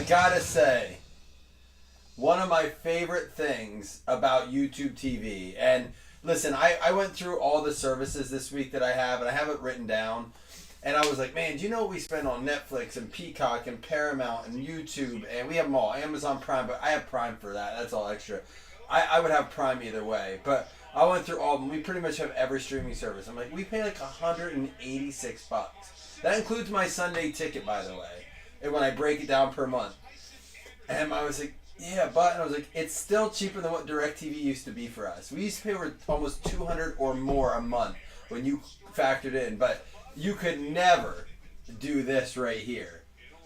gotta say, one of my favorite things about YouTube TV, and listen, I went through all the services this week that I have, and I have it written down. And I was like, man, do you know what we spend on Netflix and Peacock and Paramount and YouTube? And we have them all. Amazon Prime, but I have Prime for that. That's all extra. I would have Prime either way. But I went through all of them. We pretty much have every streaming service. I'm like, we pay like $186. That includes my Sunday ticket, by the way. And when I break it down per month. And I was like, yeah, but I was like, it's still cheaper than what DirecTV used to be for us. We used to pay over almost $200 or more a month when you factored in. But you could never do this right here.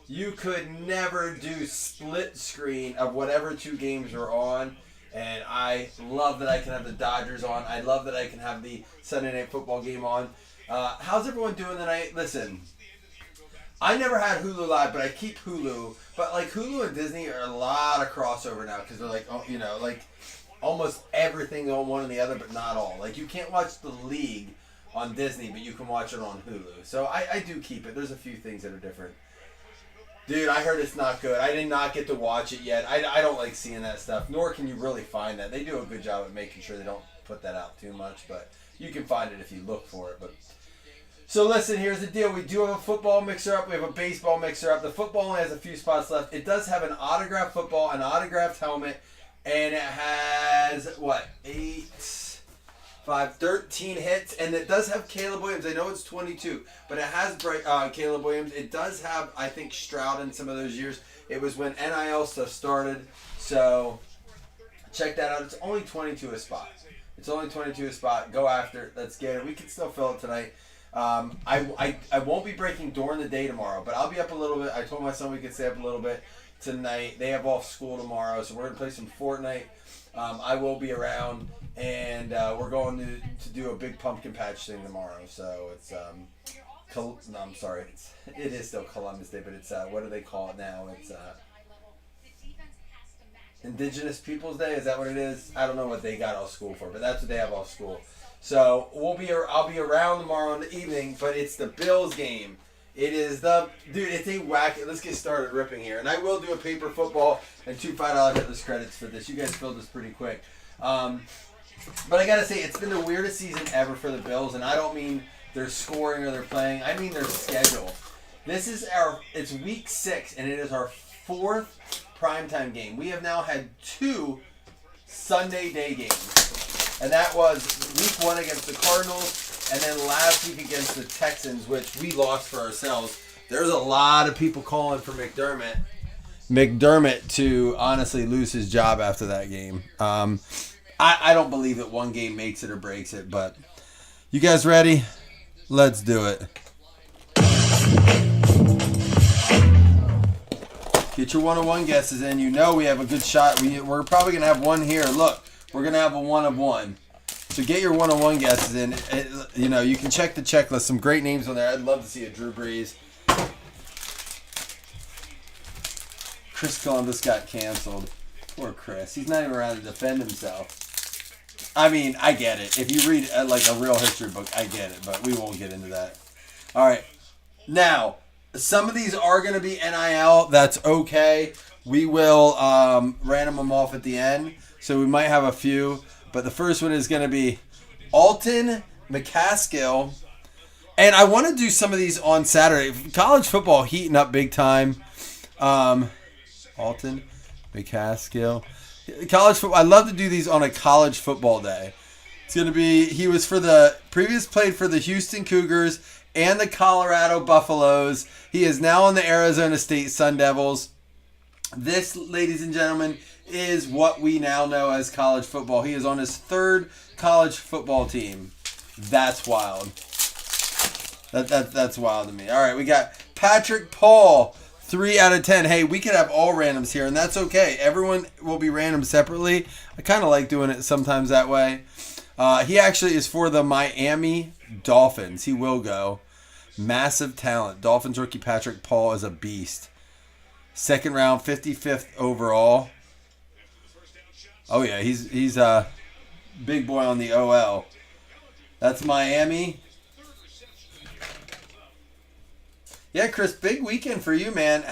You could never do split screen of whatever two games are on. And I love that I can have the Dodgers on. I love that I can have the Sunday Night Football game on. How's everyone doing tonight? Listen, I never had Hulu Live, but I keep Hulu. But like Hulu and Disney are a lot of crossover now because they're like, oh, you know, like almost everything on one and the other, but not all. Like you can't watch The League on Disney, but you can watch it on Hulu. So I do keep it. There's a few things that are different. Dude, I heard it's not good. I did not get to watch it yet. I don't like seeing that stuff, nor can you really find that. They do a good job at making sure they don't put that out too much, but you can find it if you look for it. But so listen, here's the deal. We do have a football mixer-up. We have a baseball mixer-up. The football only has a few spots left. It does have an autographed football, an autographed helmet, and it has, 13 hits, and it does have Caleb Williams. I know it's 22, but it has Caleb Williams. It does have, I think, Stroud in some of those years. It was when NIL stuff started, so check that out. It's only 22 a spot. It's only 22 a spot. Go after it. Let's get it. We can still fill it tonight. I won't be breaking during the day tomorrow, but I'll be up a little bit. I told my son we could stay up a little bit tonight. They have off school tomorrow, so we're going to play some Fortnite. I will be around, and we're going to do a big pumpkin patch thing tomorrow. So it's I'm sorry, it is still Columbus Day, but it's what do they call it now? It's Indigenous Peoples Day. Is that what it is? I don't know what they got off school for, but that's what they have off school. So I'll be around tomorrow in the evening, but it's the Bills game. It is it's a whack. Let's get started ripping here. And I will do a paper football and two $5 hitless credits for this. You guys filled this pretty quick. But I got to say, it's been the weirdest season ever for the Bills. And I don't mean their scoring or their playing. I mean their schedule. It's week 6, and it is our 4th primetime game. We have now had 2 Sunday day games. And that was week 1 against the Cardinals. And then last week against the Texans, which we lost for ourselves. There's a lot of people calling for McDermott to honestly lose his job after that game. I don't believe that one game makes it or breaks it, but you guys ready? Let's do it. Get your 101 guesses in. You know we have a good shot. We're probably going to have one here. Look, we're going to have a 1 of 1. So get your 101 guesses in. You can check the checklist. Some great names on there. I'd love to see a Drew Brees. Chris Columbus got canceled. Poor Chris. He's not even around to defend himself. I mean, I get it. If you read like a real history book, I get it. But we won't get into that. All right. Now, some of these are going to be NIL. That's okay. We will random them off at the end. So we might have a few. But the first one is going to be Alton McCaskill. And I want to do some of these on Saturday. College football heating up big time. Alton McCaskill. College football. I love to do these on a college football day. It's going to be, he was played for the Houston Cougars and the Colorado Buffaloes. He is now on the Arizona State Sun Devils. This, ladies and gentlemen, is what we now know as college football. He is on his 3rd college football team. That's wild. That's wild to me. All right, we got Patrick Paul, 3 out of 10. Hey, we could have all randoms here, and that's okay. Everyone will be random separately. I kind of like doing it sometimes that way. He actually is for the Miami Dolphins. He will go. Massive talent. Dolphins rookie Patrick Paul is a beast. 2nd round, 55th overall. Oh, yeah, he's a big boy on the OL. That's Miami. Yeah, Chris, big weekend for you, man.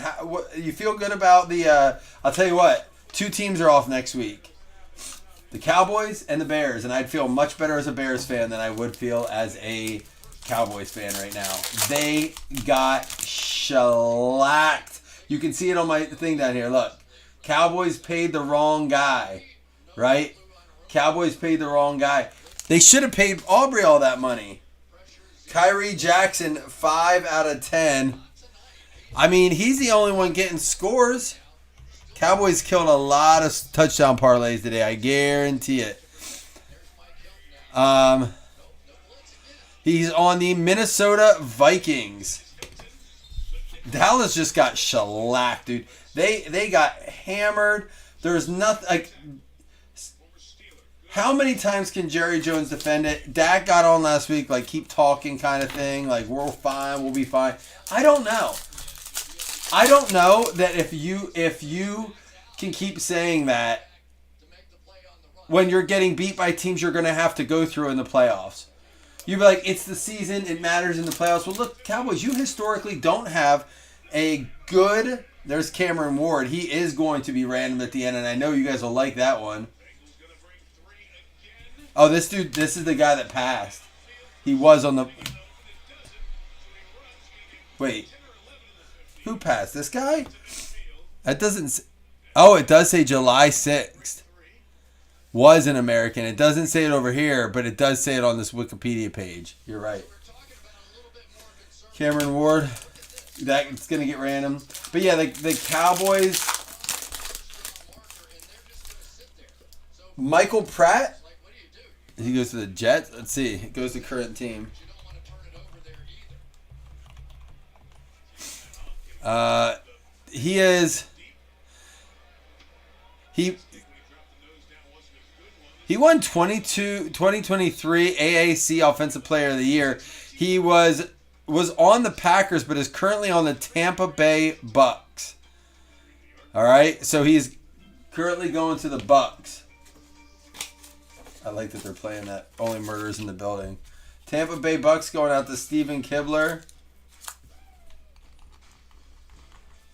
You feel good about the? I'll tell you what. 2 teams are off next week. The Cowboys and the Bears, and I'd feel much better as a Bears fan than I would feel as a Cowboys fan right now. They got shellacked. You can see it on my thing down here. Look, Cowboys paid the wrong guy, right? Cowboys paid the wrong guy. They should have paid Aubrey all that money. Kyrie Jackson, 5 out of 10. I mean, he's the only one getting scores. Cowboys killed a lot of touchdown parlays today. I guarantee it. He's on the Minnesota Vikings. Dallas just got shellacked, dude. They got hammered. There's nothing like. How many times can Jerry Jones defend it? Dak got on last week, like keep talking kind of thing, like we're fine, we'll be fine. I don't know. I don't know that if you can keep saying that when you're getting beat by teams you're going to have to go through in the playoffs. You'd be like, it's the season, it matters in the playoffs. Well, look, Cowboys, you historically don't have a good... There's Cameron Ward. He is going to be random at the end, and I know you guys will like that one. Oh, this dude, this is the guy that passed. He was on the... Wait. Who passed? This guy? That doesn't... Oh, it does say July 6th. Was an American. It doesn't say it over here, but it does say it on this Wikipedia page. You're right. Cameron Ward. That's going to get random. But yeah, the Cowboys... Michael Pratt... He goes to the Jets. Let's see. It goes to current team. He is. He won 2023 AAC Offensive Player of the Year. He was on the Packers, but is currently on the Tampa Bay Bucks. All right, so he's currently going to the Bucks. I like that they're playing that. Only murders in the building. Tampa Bay Bucks going out to Steven Kibler.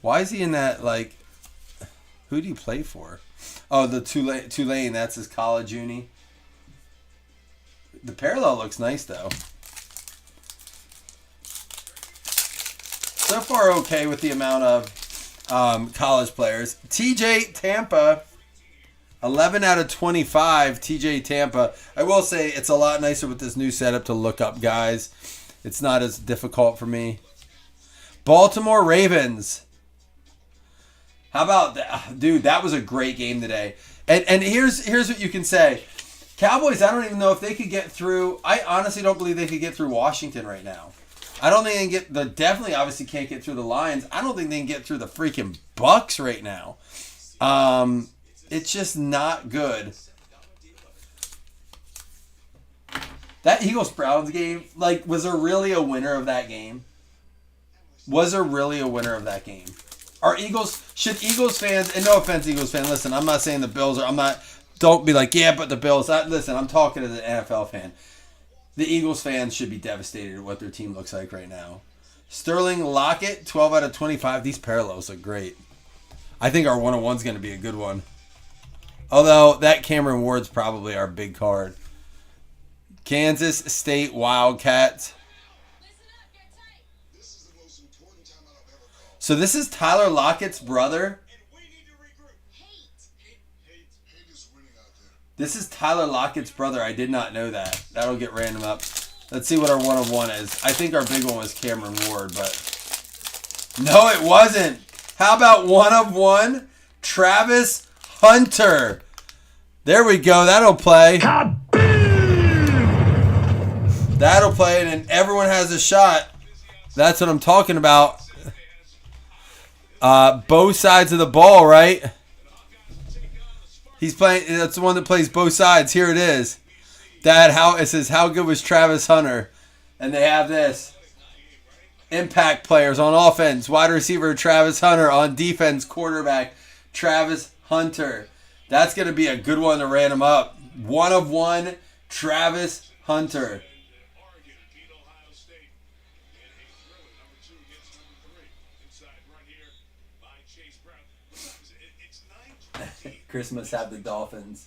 Why is he in that, like... Who do you play for? Oh, the Tulane. That's his college uni. The parallel looks nice, though. So far, okay with the amount of college players. TJ Tampa... 11 out of 25, TJ Tampa. I will say it's a lot nicer with this new setup to look up guys. It's not as difficult for me. Baltimore Ravens. How about that? Dude, that was a great game today. And here's what you can say. Cowboys, I don't even know if they could get through. I honestly don't believe they could get through Washington right now. I don't think they can get... Definitely, obviously, can't get through the Lions. I don't think they can get through the freaking Bucks right now. It's just not good. That Eagles-Browns game, like, was there really a winner of that game? Was there really a winner of that game? Should Eagles fans, and no offense, Eagles fan, listen, I'm not saying the Bills are, don't be like, yeah, but the Bills, listen, I'm talking as an NFL fan. The Eagles fans should be devastated at what their team looks like right now. Sterling Lockett, 12 out of 25. These parallels look great. I think our 101's going to be a good one. Although, that Cameron Ward's probably our big card. Kansas State Wildcats. So this is Tyler Lockett's brother. This is Tyler Lockett's brother. I did not know that. That'll get random up. Let's see what our 101 is. I think our big one was Cameron Ward, but... No, it wasn't. How about 101? Travis Hunter. There we go. That'll play. That'll play, and then everyone has a shot. That's what I'm talking about. Both sides of the ball, right? He's playing. That's the one that plays both sides. Here it is. It says, how good was Travis Hunter? And they have this. Impact players on offense. Wide receiver Travis Hunter. On defense, quarterback Travis Hunter. That's going to be a good one to random up. 101, Travis Hunter. Christmas have the Dolphins.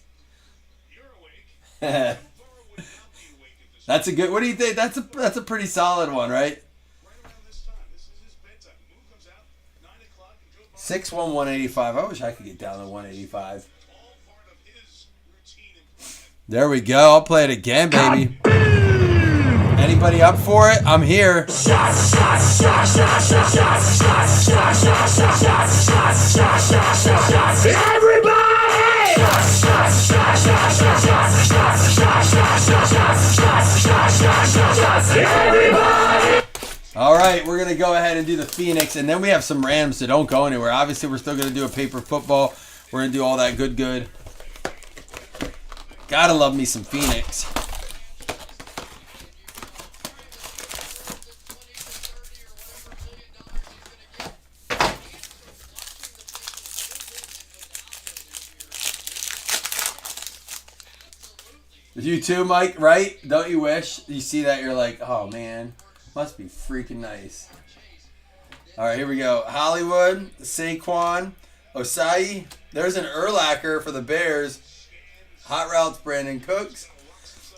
That's a good. What do you think? That's a pretty solid one, right? 6'1", 185. I wish I could get down to 185. There we go. I'll play it again, baby. Anybody up for it? I'm here. Everybody! All right, we're going to go ahead and do the Phoenix, and then we have some Rams, so don't go anywhere. Obviously, we're still going to do a paper football. We're going to do all that good. Gotta love me some Phoenix. You too, Mike, right? Don't you wish? You see that, you're like, oh, man. Must be freaking nice. All right, here we go. Hollywood, Saquon, Osai. There's an Urlacher for the Bears. Hot Routes, Brandon Cooks.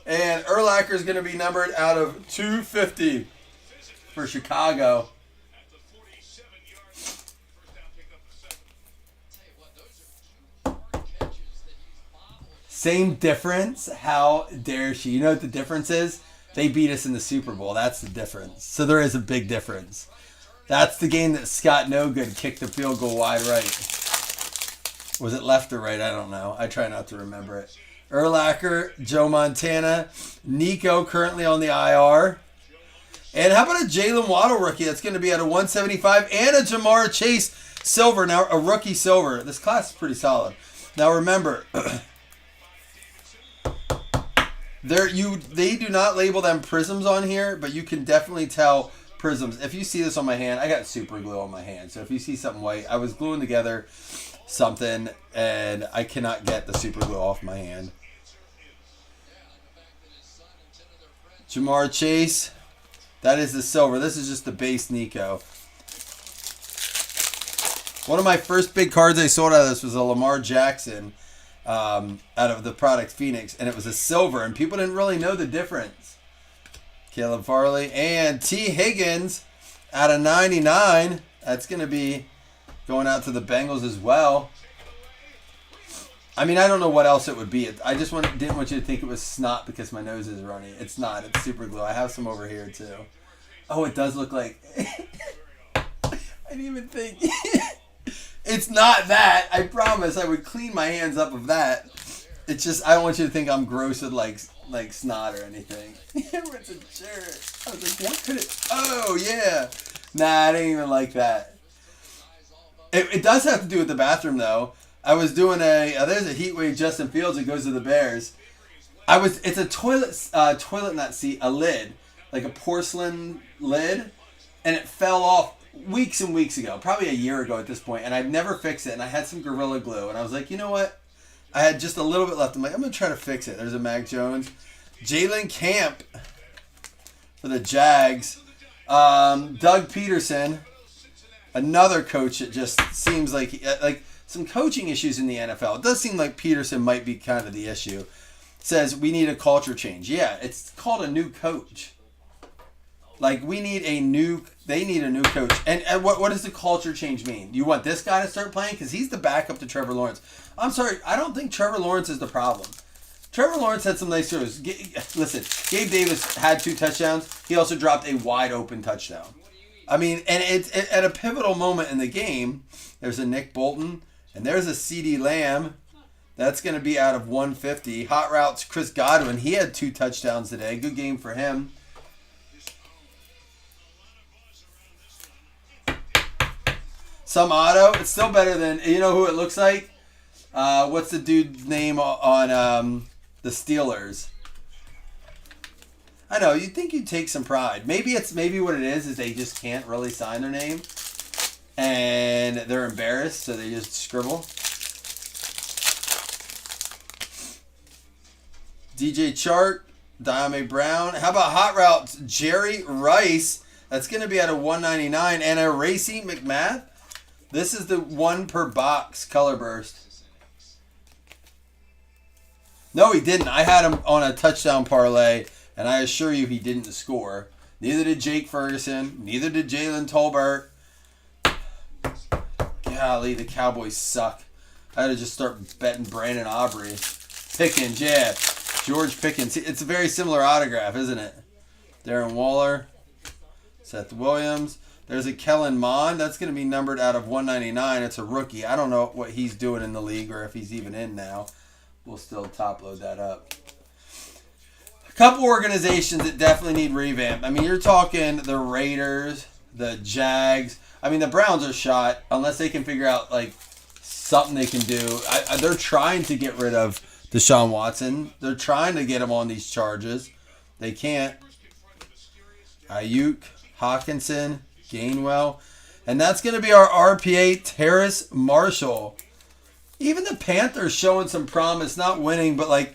And Urlacher is going to be numbered out of 250 for Chicago. Same difference. How dare she? You know what the difference is? They beat us in the Super Bowl. That's the difference. So there is a big difference. That's the game that Scott Nogood kicked the field goal wide right. Was it left or right? I don't know. I try not to remember it. Urlacher, Joe Montana, Nico currently on the IR. And how about a Jalen Waddle rookie that's going to be at a 175 and a Jamar Chase silver. Now a rookie silver. This class is pretty solid. Now remember, they do not label them prisms on here, but you can definitely tell prisms. If you see this on my hand, I got super glue on my hand. So if you see something white, I was gluing together something and I cannot get the super glue off my hand. Jamar Chase, that is the silver. This is just the base Nico. One of my first big cards I sold out of this was a Lamar Jackson out of the product Phoenix, and it was a silver, and people didn't really know the difference. Caleb Farley and T. Higgins out of 99. That's going to be going out to the Bengals as well. I mean, I don't know what else it would be. I just didn't want you to think it was snot because my nose is runny. It's not. It's super glue. I have some over here too. Oh, it does look like... I didn't even think... It's not that. I promise I would clean my hands up of that. It's just, I don't want you to think I'm gross with like snot or anything. It's a jerk. I was like, what could it... Oh, yeah. Nah, I didn't even like that. It does have to do with the bathroom, though. I was doing there's a heat wave Justin Fields that goes to the Bears. It's a toilet nut seat, a lid, like a porcelain lid, and it fell off weeks and weeks ago, probably a year ago at this point, and I've never fixed it, and I had some Gorilla Glue, and I was like, you know what? I had just a little bit left. I'm like, I'm going to try to fix it. There's a Mac Jones. Jalen Camp for the Jags. Doug Peterson, another coach that just seems like some coaching issues in the NFL. It does seem like Peterson might be kind of the issue. Says, we need a culture change. Yeah, it's called a new coach. Like, they need a new coach. And what does the culture change mean? You want this guy to start playing? Because he's the backup to Trevor Lawrence. I'm sorry, I don't think Trevor Lawrence is the problem. Trevor Lawrence had some nice throws. Listen, Gabe Davis had 2 touchdowns. He also dropped a wide open touchdown. I mean, and it's at a pivotal moment in the game. There's a Nick Bolton, and there's a CeeDee Lamb. That's going to be out of 150. Hot Routes, Chris Godwin. He had 2 touchdowns today. Good game for him. Some auto. It's still better than, you know who it looks like? What's the dude's name on the Steelers? I know, you'd think you'd take some pride. Maybe what it is they just can't really sign their name. And they're embarrassed, so they just scribble. DJ Chark, Diame Brown. How about Hot Routes? Jerry Rice. That's going to be out of 199. And a Racing McMath. This is the 1 per box color burst. No, he didn't. I had him on a touchdown parlay, and I assure you he didn't score. Neither did Jake Ferguson. Neither did Jalen Tolbert. Golly, the Cowboys suck. I had to just start betting Brandon Aubrey. Pickens, yeah. George Pickens. It's a very similar autograph, isn't it? Darren Waller. Seth Williams. There's a Kellen Mond. That's going to be numbered out of 199. It's a rookie. I don't know what he's doing in the league or if he's even in now. We'll still top load that up. A couple organizations that definitely need revamp. I mean, you're talking the Raiders, the Jags. I mean, the Browns are shot unless they can figure out like something they can do. They're trying to get rid of Deshaun Watson. They're trying to get him on these charges. They can't. Ayuk, Hawkinson, Gainwell. And that's going to be our RPA, Terrace Marshall. Even the Panthers showing some promise, not winning, but like,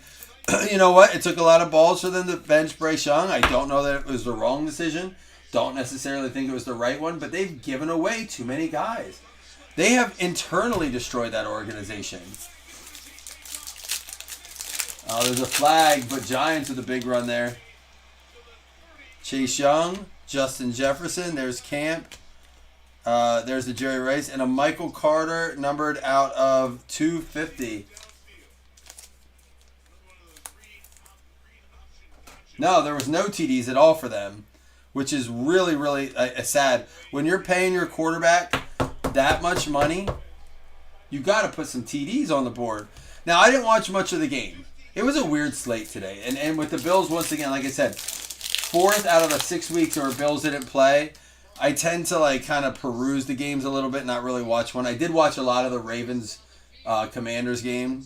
you know what? It took a lot of balls for them to bench Bryce Young. I don't know that it was the wrong decision. Don't necessarily think it was the right one, but they've given away too many guys. They have internally destroyed that organization. Oh, there's a flag, but Giants with a big run there. Chase Young, Justin Jefferson, there's Camp. There's the Jerry Rice and a Michael Carter numbered out of 250. No, there was no TDs at all for them, which is really, really sad. When you're paying your quarterback that much money, you got to put some TDs on the board. Now, I didn't watch much of the game. It was a weird slate today. And with the Bills, once again, like I said, 4th out of the 6 weeks where Bills didn't play, I tend to like kind of peruse the games a little bit, not really watch one. I did watch a lot of the Ravens Commanders game.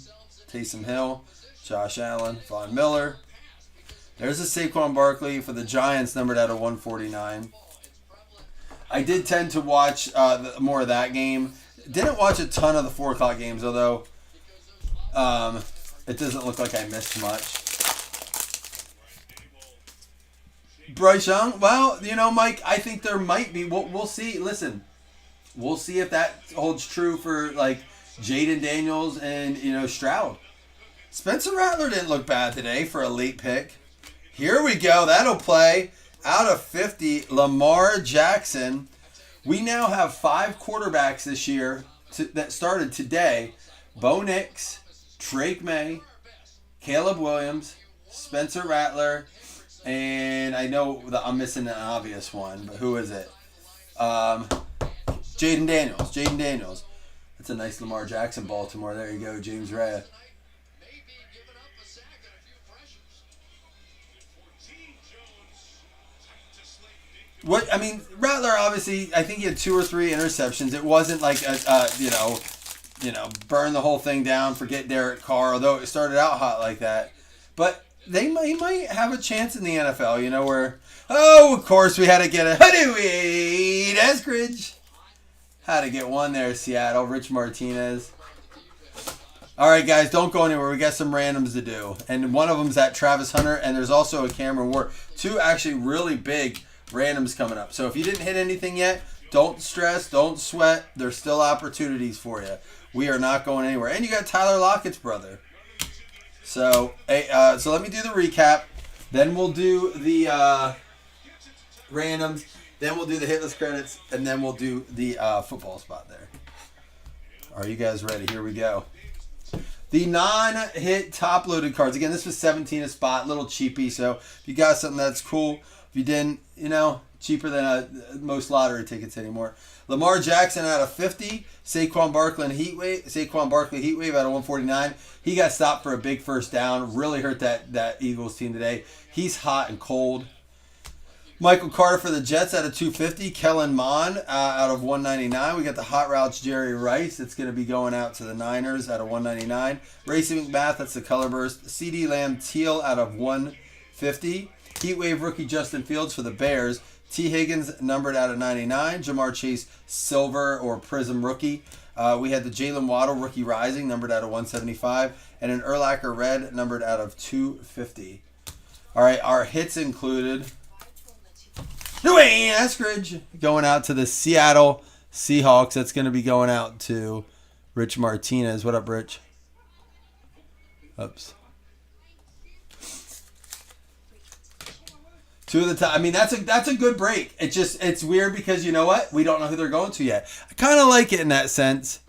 Taysom Hill, Josh Allen, Von Miller. There's a Saquon Barkley for the Giants numbered out of 149. I did tend to watch more of that game. Didn't watch a ton of the 4 o'clock games, although it doesn't look like I missed much. Bryce Young, well, you know, Mike, I think there might be. We'll see. Listen, we'll see if that holds true for like Jaden Daniels and Stroud. Spencer Rattler didn't look bad today for a late pick. Here we go. That'll play out of 50. Lamar Jackson. We now have 5 quarterbacks this year that started today. Bo Nix, Drake May, Caleb Williams, Spencer Rattler. And I know that I'm missing an obvious one, but who is it? Jaden Daniels. That's a nice Lamar Jackson, Baltimore. There you go, James Ray. What I mean, Rattler obviously, I think he had 2 or 3 interceptions. It wasn't like burn the whole thing down, forget Derek Carr. Although it started out hot like that, but. He might have a chance in the NFL, where, of course, we had to get a Hoodoo Eskridge. Had to get one there, Seattle. Rich Martinez. All right, guys, don't go anywhere. We got some randoms to do. And one of them's at Travis Hunter, and there's also a Cameron Ward. 2 actually really big randoms coming up. So if you didn't hit anything yet, don't stress, don't sweat. There's still opportunities for you. We are not going anywhere. And you got Tyler Lockett's brother. So let me do the recap. Then we'll do the randoms. Then we'll do the hitless credits. And then we'll do the football spot there. Are you guys ready? Here we go. The non-hit top-loaded cards. Again, this was $17 a spot. A little cheapy. So if you got something that's cool. If you didn't, cheaper than most lottery tickets anymore. Lamar Jackson out of 50. Saquon Barkley Heatwave out of 149. He got stopped for a big first down. Really hurt that Eagles team today. He's hot and cold. Michael Carter for the Jets out of 250. Kellen Mond out of 199. We got the Hot Routes Jerry Rice. It's going to be going out to the Niners out of 199. Racing McMath, that's the color burst. CD Lamb Teal out of 150. Heatwave rookie Justin Fields for the Bears. T. Higgins numbered out of 99. Jamar Chase Silver or Prism rookie. We had the Jalen Waddle rookie rising numbered out of 175. And an Urlacher red numbered out of 250. All right, our hits included Dwayne Eskridge going out to the Seattle Seahawks. That's going to be going out to Rich Martinez. What up, Rich? Oops. Two of the top. I mean, that's a good break. It's weird because you know what? We don't know who they're going to yet. I kind of like it in that sense.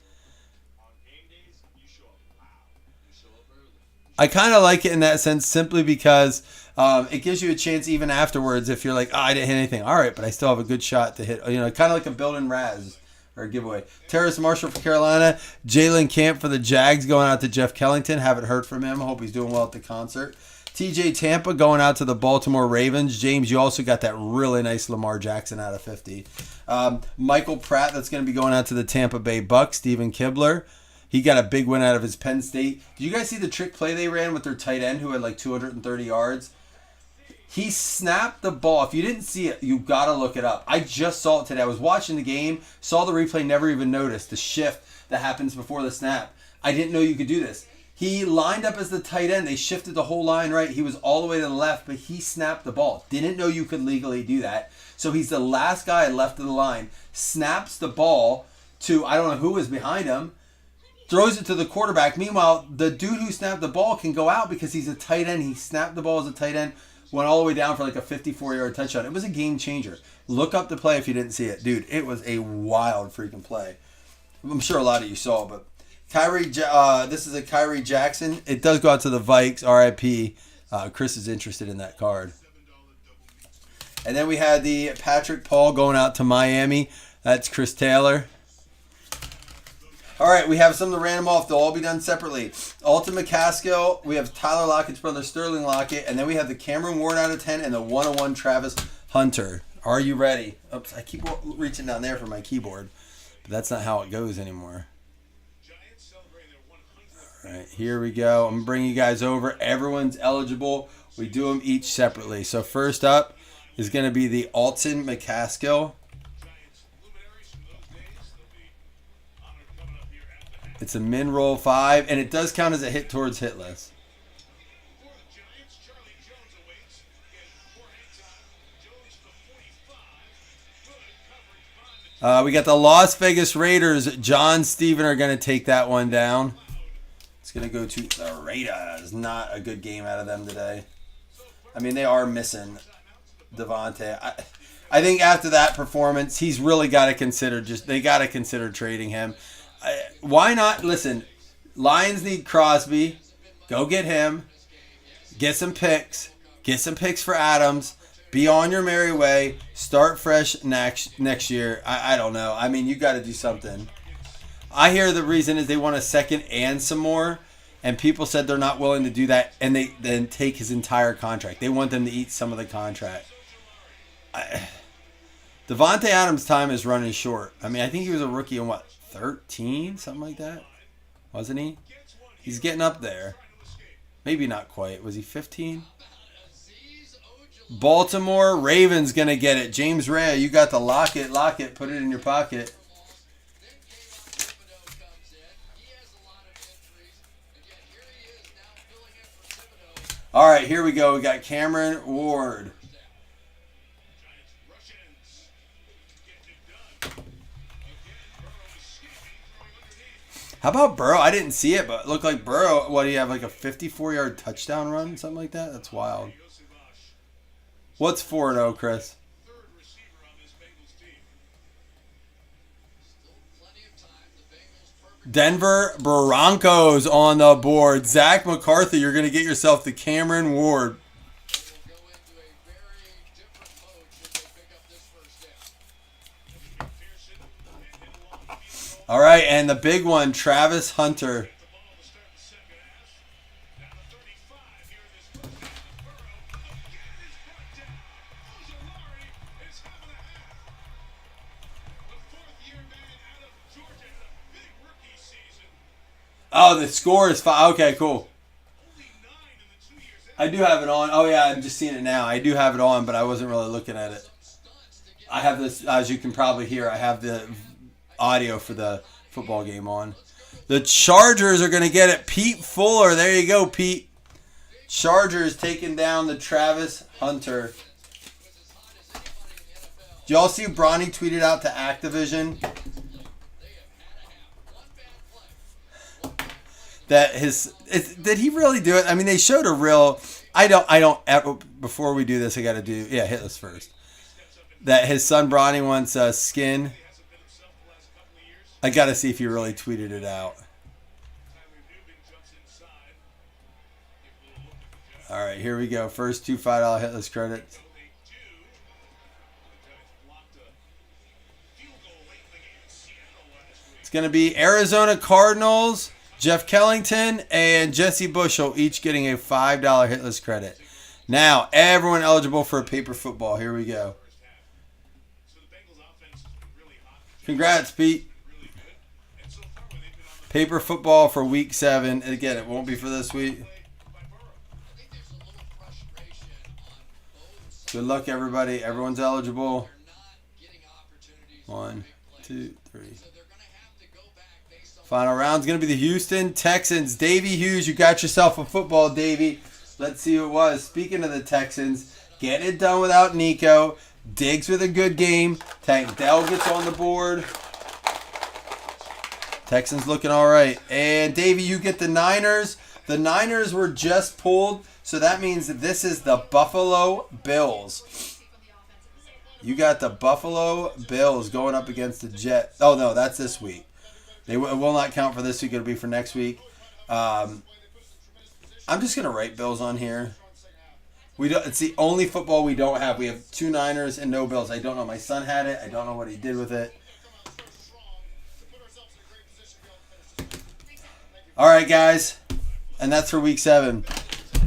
I kind of like it in that sense simply because it gives you a chance even afterwards if you're like, oh, I didn't hit anything. All right, but I still have a good shot to hit. You know, kind of like a built-in Raz or a giveaway. Terrace Marshall for Carolina. Jalen Camp for the Jags going out to Jeff Kellington. Haven't heard from him. Hope he's doing well at the concert. TJ Tampa going out to the Baltimore Ravens. James, you also got that really nice Lamar Jackson out of 50. Michael Pratt, that's going to be going out to the Tampa Bay Bucks. Steven Kibler. He got a big win out of his Penn State. Did you guys see the trick play they ran with their tight end who had like 230 yards? He snapped the ball. If you didn't see it, you got to look it up. I just saw it today. I was watching the game, saw the replay, never even noticed the shift that happens before the snap. I didn't know you could do this. He lined up as the tight end. They shifted the whole line right. He was all the way to the left, but he snapped the ball. Didn't know you could legally do that. So he's the last guy left of the line. Snaps the ball to, I don't know who was behind him. Throws it to the quarterback. Meanwhile, the dude who snapped the ball can go out because he's a tight end. He snapped the ball as a tight end. Went all the way down for like a 54-yard touchdown. It was a game changer. Look up the play if you didn't see it. Dude, it was a wild freaking play. I'm sure a lot of you saw, but this is a Kyrie Jackson. It does go out to the Vikes, RIP. Chris is interested in that card. And then we had the Patrick Paul going out to Miami. That's Chris Taylor. All right, we have some of the random off. They'll all be done separately. Alton McCaskill. We have Tyler Lockett's brother, Sterling Lockett. And then we have the Cameron Ward out of 10 and the 101 Travis Hunter. Are you ready? Oops, I keep reaching down there for my keyboard. But that's not how it goes anymore. All right, here we go. I'm going to bring you guys over. Everyone's eligible. We do them each separately. So first up is going to be the Alton McCaskill. It's a min roll 5, and it does count as a hit towards hit list. We got the Las Vegas Raiders. John Steven are going to take that one down. It's going to go to the Raiders. Not a good game out of them today. I mean, they are missing Devontae. I think after that performance, he's really got to consider they got to consider trading him. Why not? Listen, Lions need Crosby. Go get him. Get some picks. Get some picks for Adams. Be on your merry way. Start fresh next year. I don't know. I mean, you got to do something. I hear the reason is they want a second and some more, and people said they're not willing to do that, and they then take his entire contract. They want them to eat some of the contract. Devontae Adams' time is running short. I mean, I think he was a rookie in 13? Something like that? Wasn't he? He's getting up there. Maybe not quite. Was he 15? Baltimore Ravens going to get it. James Ray, you got the Lockett. Put it in your pocket. All right, here we go. We got Cameron Ward. How about Burrow? I didn't see it, but it looked like Burrow. What do you have, like a 54-yard touchdown run? Something like that? That's wild. What's 4-0, Chris? Denver Broncos on the board. Zach McCarthy, you're going to get yourself the Cameron Ward. All right, and the big one, Travis Hunter. Oh, the score is 5. Okay, cool. I do have it on. Oh, yeah, I'm just seeing it now. I do have it on, but I wasn't really looking at it. I have this, as you can probably hear, I have the audio for the football game on. The Chargers are going to get it. Pete Fuller. There you go, Pete. Chargers taking down the Travis Hunter. Did y'all see Bronny tweeted out to Activision that did he really do it? I mean, they showed a real, I don't. Before we do this, I got to do. Yeah, hit this first. That his son Bronny wants skin. I got to see if he really tweeted it out. All right, here we go. First two $5 hitless credits. It's going to be Arizona Cardinals, Jeff Kellington, and Jesse Bushel each getting a $5 hitless credit. Now, everyone eligible for a paper football. Here we go. Congrats, Pete. Paper football for week 7. And again, it won't be for this week. Good luck, everybody. Everyone's eligible. 1, 2, 3. Final round's going to be the Houston Texans. Davey Hughes, you got yourself a football, Davey. Let's see who it was. Speaking of the Texans, getting it done without Nico. Diggs with a good game. Tank Dell gets on the board. Texans looking all right. And Davey, you get the Niners. The Niners were just pulled, so that means that this is the Buffalo Bills. You got the Buffalo Bills going up against the Jets. Oh, no, that's this week. It will not count for this week. It'll be for next week. I'm just going to write Bills on here. It's the only football we don't have. We have 2 Niners and no Bills. I don't know. My son had it. I don't know what he did with it. All right, guys. And that's for week 7.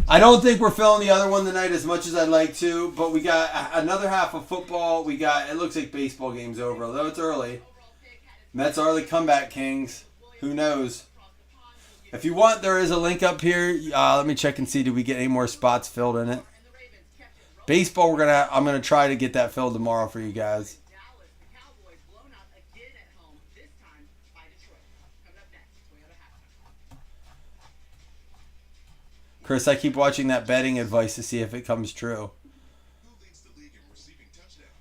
I don't think we're filling the other one tonight as much as I'd like to, but we got another half of football. It looks like baseball game's over, although it's early. Mets are the comeback kings. Who knows? If you want, there is a link up here. Let me check and see. Did we get any more spots filled in it? Baseball, I'm gonna try to get that filled tomorrow for you guys. Chris, I keep watching that betting advice to see if it comes true.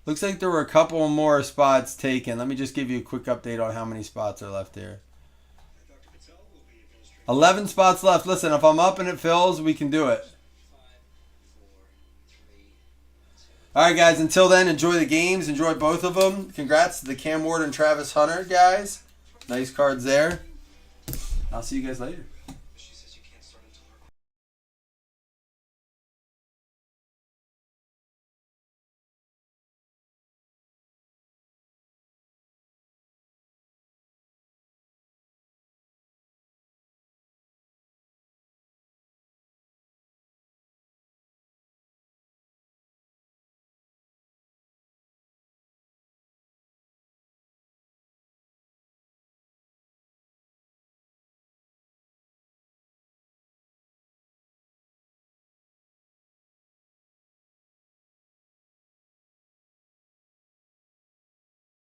Looks like there were a couple more spots taken. Let me just give you a quick update on how many spots are left here. 11 spots left. Listen, if I'm up and it fills, we can do it. All right, guys. Until then, enjoy the games. Enjoy both of them. Congrats to the Cam Ward and Travis Hunter guys. Nice cards there. I'll see you guys later.